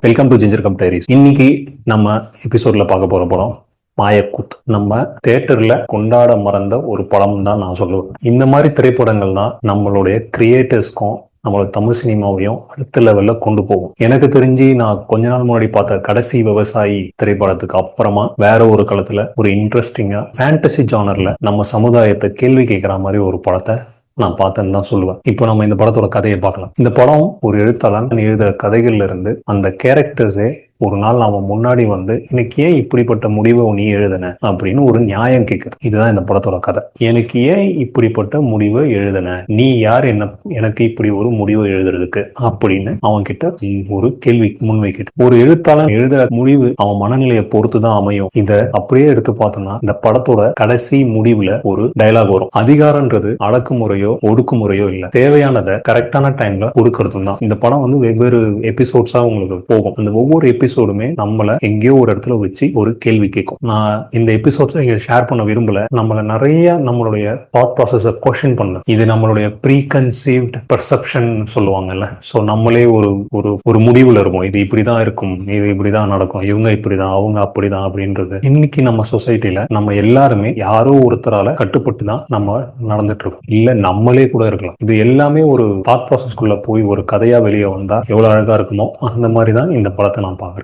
Welcome to ginger come diaries. இன்னைக்கு நம்ம எபிசோட்ல பார்க்க போற படம் மாயக்கூத். நம்ம தியேட்டர்ல கொண்டாட மறந்த ஒரு படம் தான் நான் சொல்லுவேன். இந்த மாதிரி திரைப்படங்கள் தான் நம்மளுடைய கிரியேட்டர்ஸ்க்கும் நம்மளோட தமிழ் சினிமாவையும் அடுத்த லெவல்ல கொண்டு போகும். எனக்கு தெரிஞ்சு நான் கொஞ்ச நாள் முன்னாடி பார்த்த கடைசி விவசாயி திரைப்படத்துக்கு அப்புறமா வேற ஒரு களத்துல ஒரு இன்ட்ரெஸ்டிங்கா ஃபேண்டசி ஜானர்ல நம்ம சமுதாயத்தை கேள்வி கேட்கிற மாதிரி ஒரு படத்தை நான் பார்த்தேன்னு தான் சொல்லுவேன். இப்போ நம்ம இந்த படத்தோட கதையை பார்க்கலாம். இந்த படம் ஒரு எழுத்தாளன் எழுதுற கதைகள்ல இருந்து அந்த கேரக்டர்ஸே ஒரு நாள் நாம முன்னாடி வந்து எனக்கு ஏன் இப்படிப்பட்ட முடிவை நீ எழுதுன அப்படின்னு ஒரு நியாயம் கேட்குது. இதுதான் இந்த படத்தோட கதை. எனக்கு ஏன் இப்படிப்பட்ட முடிவை எழுதுன, நீ யார் என்ன எனக்கு இப்படி ஒரு முடிவை எழுதுறதுக்கு அப்படின்னு அவன் கிட்ட ஒரு கேள்வி முன்வைக்கிட்டு, ஒரு எழுத்தாளன் எழுதுற முடிவு அவன் மனநிலையை பொறுத்துதான் அமையும். இதை அப்படியே எடுத்து பார்த்தோம்னா இந்த படத்தோட கடைசி முடிவுல ஒரு டயலாக் வரும். அதிகாரம்ன்றது அடக்குமுறையோ ஒடுக்குமுறையோ இல்ல, தேவையானதை கரெக்டான டைம்ல கொடுக்கறதும் தான். இந்த படம் வந்து வெவ்வேறு எபிசோட்ஸா உங்களுக்கு போகும். அந்த ஒவ்வொரு எபிசோடுமே நம்மள எங்கேயோ ஒரு இடத்துல வச்சு ஒரு கேள்வி கேட்கும். நான் இந்த எபிசோட்ஸ் இங்க ஷேர் பண்ண விரும்பல. நம்மள நிறைய நம்மளுடைய தாட் ப்ராசஸை கொஸ்டின் பண்ண, இது நம்மளுடைய ப்ரீ கன்சீவ்ட் பெர்செப்ஷன் சொல்லுவாங்கல்ல. ஸோ நம்மளே ஒரு ஒரு ஒரு முடிவுல இருக்கும், இது இப்படிதான் இருக்கும், இது இப்படிதான் நடக்கும், இவங்க இப்படிதான், அவங்க அப்படிதான் அப்படின்றது. இன்னைக்கு நம்ம சொசைட்டில நம்ம எல்லாருமே யாரோ ஒருத்தரால கட்டுப்பட்டு தான் நம்ம நடந்துட்டு இருக்கோம். இல்ல நம்மளே கூட இருக்கலாம். இது எல்லாமே ஒரு தாட் ப்ராசஸ்க்குள்ள போய் ஒரு கதையா வெளியே வந்தா எவ்வளவு அழகா இருக்குமோ அந்த மாதிரி தான் இந்த படத்தை நான் பாக்குறேன்.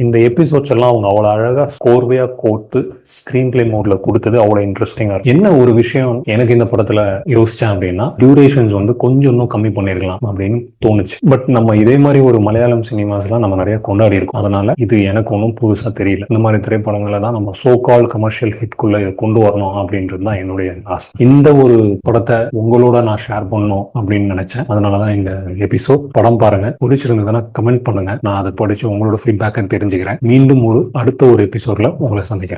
இந்த எபிசோட்ஸ் எல்லாம் அவங்க அவ்வளவு அழகா கோர்வையா கோர்த்து ஸ்கிரீன் பிளே மோட்ல கொடுத்தது அவ்வளவு இன்ட்ரெஸ்டிங்கா இருக்கு. என்ன ஒரு விஷயம் எனக்கு இந்த படத்துல யோசிச்சேன் அப்படின்னா, டியூரேஷன்ஸ் வந்து கொஞ்சம் இன்னும் கம்மி பண்ணிருக்கலாம் அப்படின்னு தோணுச்சு. பட் நம்ம இதே மாதிரி ஒரு மலையாளம் சினிமாஸ் எல்லாம் நம்ம நிறைய கொண்டாடி இருக்கோம். அதனால இது எனக்கு ஒன்றும் புதுசா தெரியல. இந்த மாதிரி திரைப்படங்களை தான் நம்ம சோ கால் கமர்ஷியல் ஹிட்குள்ள கொண்டு வரணும் அப்படின்றது தான் என்னுடைய ஆசை. இந்த ஒரு படத்தை உங்களோட நான் ஷேர் பண்ணணும் அப்படின்னு நினைச்சேன். அதனாலதான் இந்த எபிசோட். படம் பாருங்க, பிடிச்சிருந்ததுன்னா கமெண்ட் பண்ணுங்க. நான் அதை படிச்சு உங்களோட ஃபீட்பேக் தெரிஞ்சுக்கிறேன். மீண்டும் அடுத்த ஒரு எபிசோட்ல உங்களை சந்திக்கிறேன்.